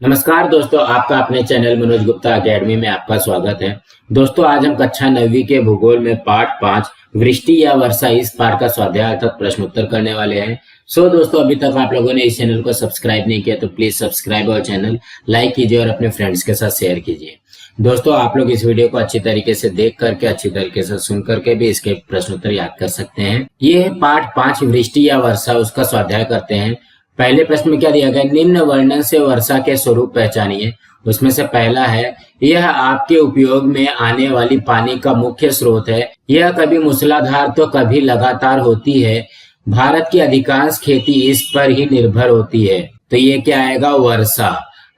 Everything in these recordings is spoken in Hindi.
नमस्कार दोस्तों, आपका अपने चैनल मनोज गुप्ता एकेडमी में आपका स्वागत है। दोस्तों, आज हम कक्षा 9वीं के भूगोल में पाठ 5 वृष्टि या वर्षा इस पाठ का स्वाध्याय अर्थात प्रश्न उत्तर करने वाले हैं। दोस्तों, अभी तक आप लोगों ने इस चैनल को सब्सक्राइब नहीं किया तो प्लीज सब्सक्राइब और चैनल लाइक कीजिए और अपने फ्रेंड्स के साथ शेयर कीजिए। दोस्तों, आप लोग इस वीडियो को अच्छी तरीके से देख करके अच्छी तरीके से सुन करके भी इसके प्रश्न उत्तर याद कर सकते हैं। ये है पाठ 5 वृष्टि या वर्षा, उसका स्वाध्याय करते हैं। पहले प्रश्न में क्या दिया गया, निम्न वर्णन से वर्षा के स्वरूप पहचानिए। उसमें से पहला है, यह आपके उपयोग में आने वाली पानी का मुख्य स्रोत है। यह कभी मूसलाधार तो कभी लगातार होती है। भारत की अधिकांश खेती इस पर ही निर्भर होती है। तो ये क्या आएगा, वर्षा।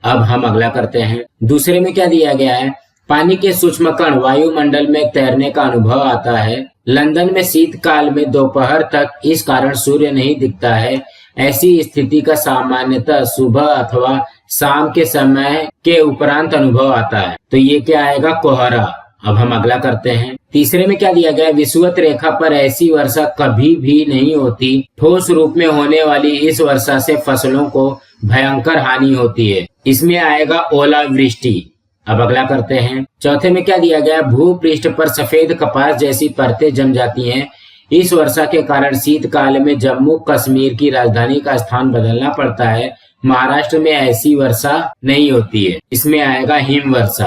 अब हम अगला करते हैं। दूसरे में क्या दिया गया है, पानी के सूक्ष्म कण वायुमंडल में तैरने का अनुभव आता है। लंदन में शीतकाल में दोपहर तक इस कारण सूर्य नहीं दिखता है। ऐसी स्थिति का सामान्यतः सुबह अथवा शाम के समय के उपरांत अनुभव आता है। तो ये क्या आएगा, कोहरा। अब हम अगला करते हैं। तीसरे में क्या दिया गया, विषुवत रेखा पर ऐसी वर्षा कभी भी नहीं होती। ठोस रूप में होने वाली इस वर्षा से फसलों को भयंकर हानि होती है। इसमें आएगा ओलावृष्टि। अब अगला करते हैं। चौथे में क्या दिया गया, भूपृष्ठ पर सफेद कपास जैसी परतें जम जाती हैं। इस वर्षा के कारण शीतकाल में जम्मू कश्मीर की राजधानी का स्थान बदलना पड़ता है। महाराष्ट्र में ऐसी वर्षा नहीं होती है। इसमें आएगा हिम वर्षा।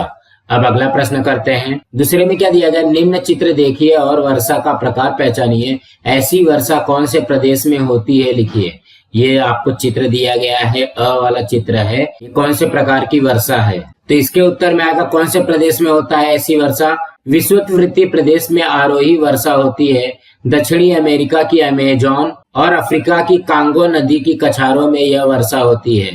अब अगला प्रश्न करते हैं। दूसरे में क्या दिया गया, निम्न चित्र देखिए और वर्षा का प्रकार पहचानिए। ऐसी वर्षा कौन से प्रदेश में होती है, लिखिए। ये आपको चित्र दिया गया है, अ वाला चित्र है। ये कौन से प्रकार की वर्षा है, तो इसके उत्तर में आएगा कौन से प्रदेश में होता है ऐसी वर्षा। विषुववृत्तीय प्रदेश में आरोही वर्षा होती है। दक्षिणी अमेरिका की अमेजोन और अफ्रीका की कांगो नदी की कछारों में यह वर्षा होती है।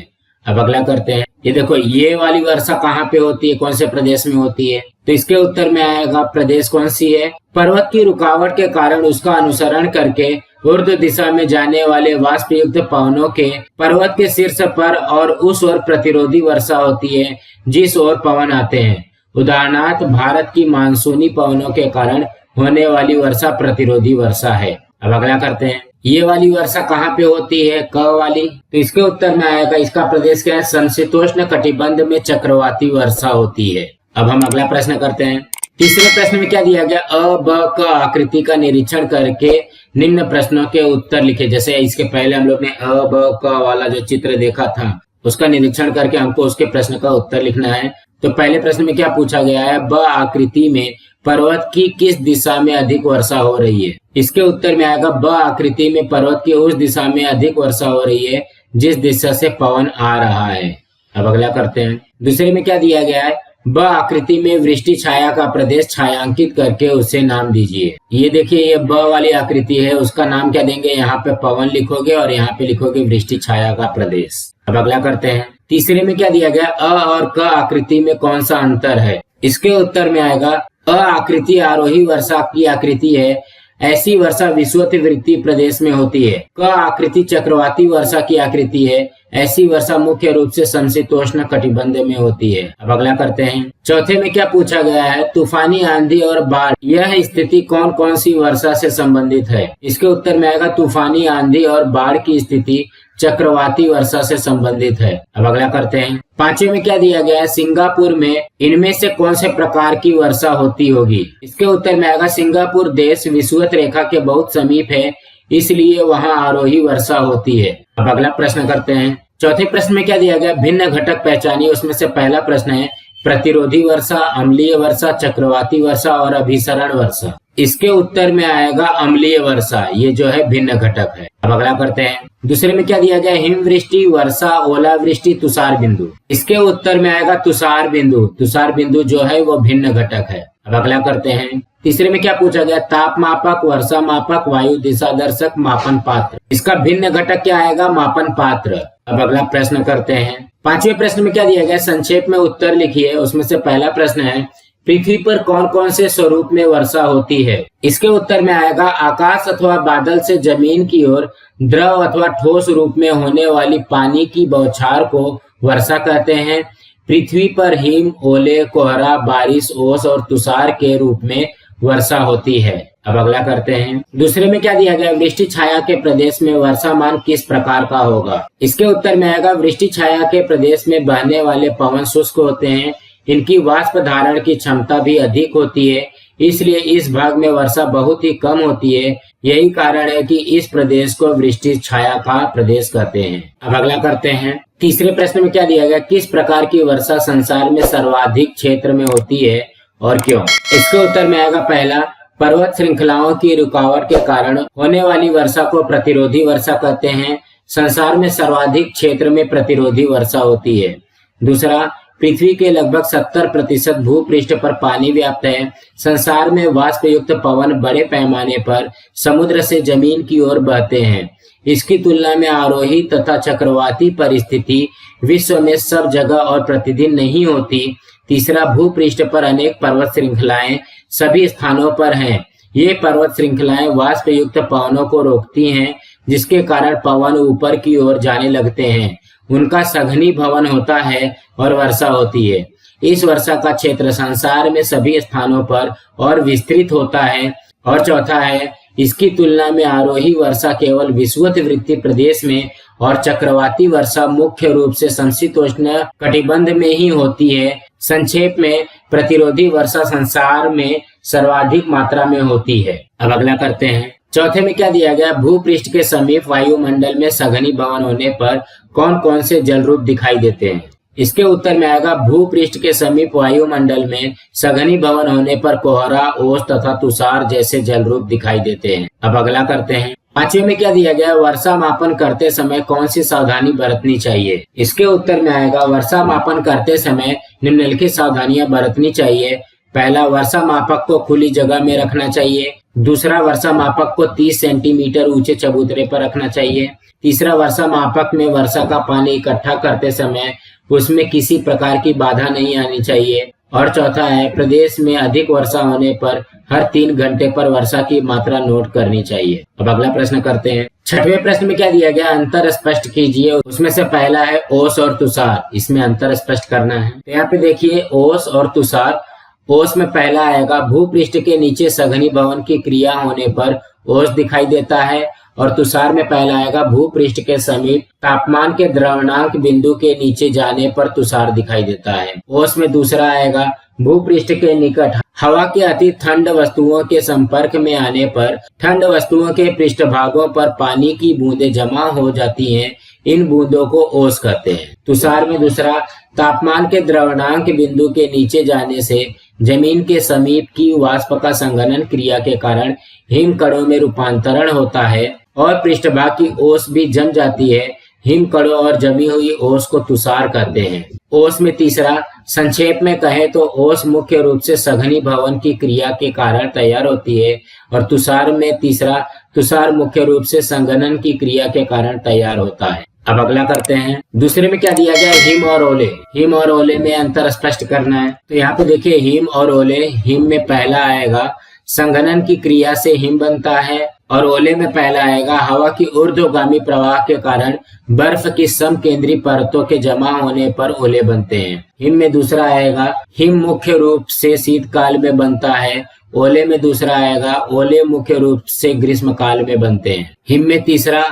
अब अगला करते हैं। ये देखो, ये वाली वर्षा कहाँ पे होती है, कौन से प्रदेश में होती है, तो इसके उत्तर में आएगा प्रदेश कौन सी है, पर्वत की रुकावट के कारण उसका अनुसरण करके ऊर्ध्व दिशा में जाने वाले वाष्पयुक्त पवनों के पर्वत के शीर्ष पर और उस ओर प्रतिरोधी वर्षा होती है जिस ओर पवन आते हैं। उदाहरणार्थ, भारत की मानसूनी पवनों के कारण होने वाली वर्षा प्रतिरोधी वर्षा है। अब अगला करते हैं। ये वाली वर्षा कहाँ पे होती है, क वाली, तो इसके उत्तर में आएगा, इसका प्रदेश क्या है, समशीतोष्ण कटिबंध में चक्रवाती वर्षा होती है। अब हम अगला प्रश्न करते हैं। तीसरे प्रश्न में क्या दिया गया, अ ब क आकृति का निरीक्षण करके निम्न प्रश्नों के उत्तर लिखे। जैसे इसके पहले हम लोग ने अ ब क वाला जो चित्र देखा था उसका निरीक्षण करके हमको उसके प्रश्न का उत्तर लिखना है। तो पहले प्रश्न में क्या पूछा गया है, ब आकृति में पर्वत की किस दिशा में अधिक वर्षा हो रही है। इसके उत्तर में आएगा, ब आकृति में पर्वत की उस दिशा में अधिक वर्षा हो रही है जिस दिशा से पवन आ रहा है। अब अगला करते हैं। दूसरे में क्या दिया गया है, ब आकृति में वृष्टि छाया का प्रदेश छायांकित करके उसे नाम दीजिए। ये देखिए, ये ब वाली आकृति है, उसका नाम क्या देंगे, यहाँ पे पवन लिखोगे और यहाँ पे लिखोगे वृष्टि छाया का प्रदेश। अब अगला करते हैं। तीसरे में क्या दिया गया, अ और क आकृति में कौन सा अंतर है। इसके उत्तर में आएगा, अ आकृति आरोही वर्षा की आकृति है। ऐसी वर्षा विषुववृत्तीय प्रदेश में होती है। क आकृति चक्रवाती वर्षा की आकृति है। ऐसी वर्षा मुख्य रूप से समशीतोष्ण कटिबंध में होती है। अब अगला करते हैं। चौथे में क्या पूछा गया है, तूफानी आंधी और बाढ़, यह स्थिति कौन कौन सी वर्षा से संबंधित है। इसके उत्तर में आएगा, तूफानी आंधी और बाढ़ की स्थिति चक्रवाती वर्षा से संबंधित है। अब अगला करते हैं। पांचवें में क्या दिया गया है, सिंगापुर में इनमें से कौन से प्रकार की वर्षा होती होगी। इसके उत्तर में आएगा, सिंगापुर देश विषुवत रेखा के बहुत समीप है, इसलिए वहां आरोही वर्षा होती है। अब अगला प्रश्न करते हैं। चौथे प्रश्न में क्या दिया गया, भिन्न घटक पहचानिए। उसमें से पहला प्रश्न है, प्रतिरोधी वर्षा, अम्लीय वर्षा, चक्रवाती वर्षा और अभिसरण वर्षा। इसके उत्तर में आएगा अम्लीय वर्षा, ये जो है भिन्न घटक है। अब अगला करते हैं। दूसरे में क्या दिया गया, हिमवृष्टि, वर्षा, ओलावृष्टि, तुषार बिंदु। इसके उत्तर में आएगा तुषार बिंदु। तुषार बिंदु जो है वो भिन्न घटक है। अब अगला करते हैं। तीसरे में क्या पूछा गया, ताप मापक, वर्षा मापक, वायु दिशा दर्शक, मापन पात्र। इसका भिन्न घटक क्या आएगा, मापन पात्र। अब अगला प्रश्न करते हैं। पांचवें प्रश्न में क्या दिया गया, संक्षेप में उत्तर लिखिए। उसमें से पहला प्रश्न है, पृथ्वी पर कौन कौन से स्वरूप में वर्षा होती है। इसके उत्तर में आएगा, आकाश अथवा बादल से जमीन की ओर द्रव अथवा ठोस रूप में होने वाली पानी की बौछार को वर्षा कहते हैं। पृथ्वी पर हिम, ओले, कोहरा, बारिश, ओस और तुषार के रूप में वर्षा होती है। अब अगला करते हैं। दूसरे में क्या दिया गया, वृष्टि छाया के प्रदेश में वर्षामान किस प्रकार का होगा। इसके उत्तर में आएगा वृष्टि छाया के प्रदेश में बहने वाले पवन शुष्क होते हैं, इनकी वाष्प धारण की क्षमता भी अधिक होती है, इसलिए इस भाग में वर्षा बहुत ही कम होती है। यही कारण है कि इस प्रदेश को वृष्टि छाया का प्रदेश कहते हैं। अब अगला करते हैं। तीसरे प्रश्न में क्या दिया गया, किस प्रकार की वर्षा संसार में सर्वाधिक क्षेत्र में होती है और क्यों। इसके उत्तर में आएगा पहला, पर्वत श्रृंखलाओं की रुकावट के कारण होने वाली वर्षा को प्रतिरोधी वर्षा कहते हैं। संसार में सर्वाधिक क्षेत्र में प्रतिरोधी वर्षा होती है। दूसरा, पृथ्वी के लगभग 70% भूपृष्ठ पर पानी व्याप्त है। संसार में वाष्प युक्त पवन बड़े पैमाने पर समुद्र से जमीन की ओर बहते हैं। इसकी तुलना में आरोही तथा चक्रवाती परिस्थिति विश्व में सब जगह और प्रतिदिन नहीं होती। तीसरा, भूपृष्ठ पर अनेक पर्वत श्रृंखलाएं सभी स्थानों पर हैं। ये पर्वत श्रृंखलाएं वाष्प युक्त पवनों को रोकती हैं, जिसके कारण पवन ऊपर की ओर जाने लगते हैं। उनका सघनी भवन होता है और वर्षा होती है। इस वर्षा का क्षेत्र संसार में सभी स्थानों पर और विस्तृत होता है। और चौथा है, इसकी तुलना में आरोही वर्षा केवल विषुववृत्तीय प्रदेश में और चक्रवाती वर्षा मुख्य रूप से समशीतोष्ण कटिबंध में ही होती है। संक्षेप में, प्रतिरोधी वर्षा संसार में सर्वाधिक मात्रा में होती है। अब अगला करते हैं। चौथे में क्या दिया गया, भूपृष्ठ के समीप वायुमंडल में सघनी भवन होने पर कौन कौन से जल रूप दिखाई देते हैं। इसके उत्तर में आएगा, भूपृष्ठ के समीप वायुमंडल में सघनी भवन होने पर कोहरा, ओस तथा तुषार जैसे जल रूप दिखाई देते हैं। अब अगला करते हैं। पांचवें में क्या दिया गया, वर्षा मापन करते समय कौन सी सावधानी बरतनी चाहिए। इसके उत्तर में आएगा, वर्षा मापन करते समय निम्नलिखित सावधानियां बरतनी चाहिए। पहला, वर्षा मापक को खुली जगह में रखना चाहिए। दूसरा, वर्षा मापक को 30 सेंटीमीटर ऊंचे चबूतरे पर रखना चाहिए। तीसरा, वर्षा मापक में वर्षा का पानी इकट्ठा करते समय उसमें किसी प्रकार की बाधा नहीं आनी चाहिए। और चौथा है, प्रदेश में अधिक वर्षा होने पर हर 3 घंटे पर वर्षा की मात्रा नोट करनी चाहिए। अब अगला प्रश्न करते हैं। छठवें प्रश्न में क्या दिया गया, अंतर स्पष्ट कीजिए। उसमें से पहला है ओस और तुषार, इसमें अंतर स्पष्ट करना है। तो यहाँ पे देखिए, ओस और तुषार। ओस में पहला आएगा, भूपृष्ठ के नीचे सघनी भवन की क्रिया होने पर ओस दिखाई देता है। और तुषार में पहला आएगा, भूपृष्ठ के समीप तापमान के द्रव्यमापक बिंदु के नीचे जाने पर तुषार दिखाई देता है। ओस में दूसरा आएगा, भूपृष्ठ के निकट हवा के अति ठंड वस्तुओं के संपर्क में आने पर ठंड वस्तुओं के पृष्ठभागों पर पानी की बूंदें जमा हो जाती हैं। इन बूंदों को ओस कहते हैं। तुषार में दूसरा, तापमान के द्रव्यमापक बिंदु के नीचे जाने से जमीन के समीप की वाष्प का संघनन क्रिया के कारण हिमकणों में रूपांतरण होता है और पृष्ठभाग की ओस भी जम जाती है। हिमकणों और जमी हुई ओस को तुषार कहते हैं। ओस में तीसरा, संक्षेप में कहें तो ओस मुख्य रूप से सघनी भवन की क्रिया के कारण तैयार होती है। और तुषार में तीसरा, तुषार मुख्य रूप से संघनन की क्रिया के कारण तैयार होता है। अब अगला करते हैं। दूसरे में क्या दिया गया, हिम और ओले। हिम और ओले में अंतर स्पष्ट करना है। तो यहाँ पे देखिए, हिम और ओले। हिम में पहला आएगा, संघनन की क्रिया से हिम बनता है। और ओले में पहला आएगा, हवा की ऊर्ध्वगामी प्रवाह के कारण बर्फ की समकेंद्री परतों के जमा होने पर ओले बनते हैं। हिम में दूसरा आएगा, हिम मुख्य रूप से शीतकाल में बनता है। ओले में दूसरा आएगा, ओले मुख्य रूप से ग्रीष्म काल में बनते हैं। हिम में तीसरा,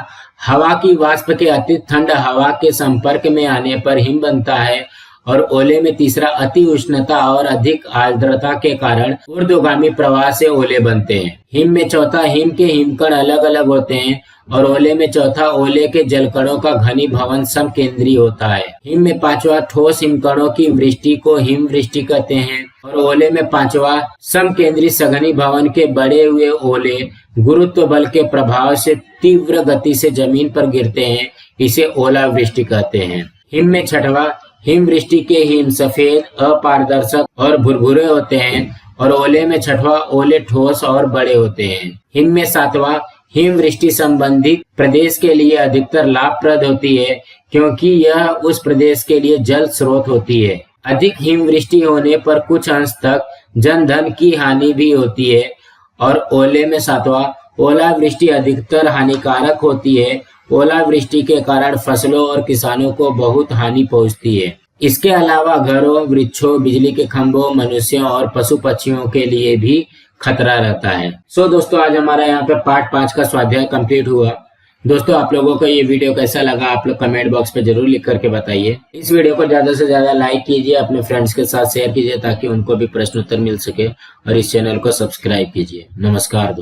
हवा की वाष्प के अति ठंड हवा के संपर्क में आने पर हिम बनता है। और ओले में तीसरा, अति उष्णता और अधिक आर्द्रता के कारण ऊर्ध्वगामी प्रवाह से ओले बनते हैं। हिम में चौथा, हिम के हिमकण अलग अलग होते हैं। और ओले में चौथा, ओले के जलकणों का घनीभवन समकेंद्री होता है। हिम में पांचवा, ठोस हिमकणों की वृष्टि को हिम वृष्टि कहते हैं। और ओले में पांचवा, समकेंद्री सघनी भवन के बड़े हुए ओले गुरुत्व बल के प्रभाव से तीव्र गति से जमीन पर गिरते हैं, इसे ओलावृष्टि कहते हैं। हिम में छठवा, हिमवृष्टि के हिम सफेद, अपारदर्शक और भुरभुरे होते हैं। और ओले में छठवा, ओले ठोस और बड़े होते हैं। हिम में सातवां, हिमवृष्टि संबंधित प्रदेश के लिए अधिकतर लाभप्रद होती है, क्योंकि यह उस प्रदेश के लिए जल स्रोत होती है। अधिक हिमवृष्टि होने पर कुछ अंश तक जनधन की हानि भी होती है। और ओले में सातवां, ओलावृष्टि अधिकतर हानिकारक होती है। ओलावृष्टि के कारण फसलों और किसानों को बहुत हानि पहुंचती है। इसके अलावा घरों, वृक्षों, बिजली के खंभों, मनुष्यों और पशु पक्षियों के लिए भी खतरा रहता है। दोस्तों आज हमारा यहाँ पे पार्ट 5 का स्वाध्याय कंप्लीट हुआ। दोस्तों आप लोगों को ये वीडियो कैसा लगा आप लोग कमेंट बॉक्स पे जरूर लिख करके बताइए। इस वीडियो को ज्यादा से ज्यादा लाइक कीजिए, अपने फ्रेंड्स के साथ शेयर कीजिए ताकि उनको भी प्रश्न उत्तर मिल सके, और इस चैनल को सब्सक्राइब कीजिए। नमस्कार दोस्तों।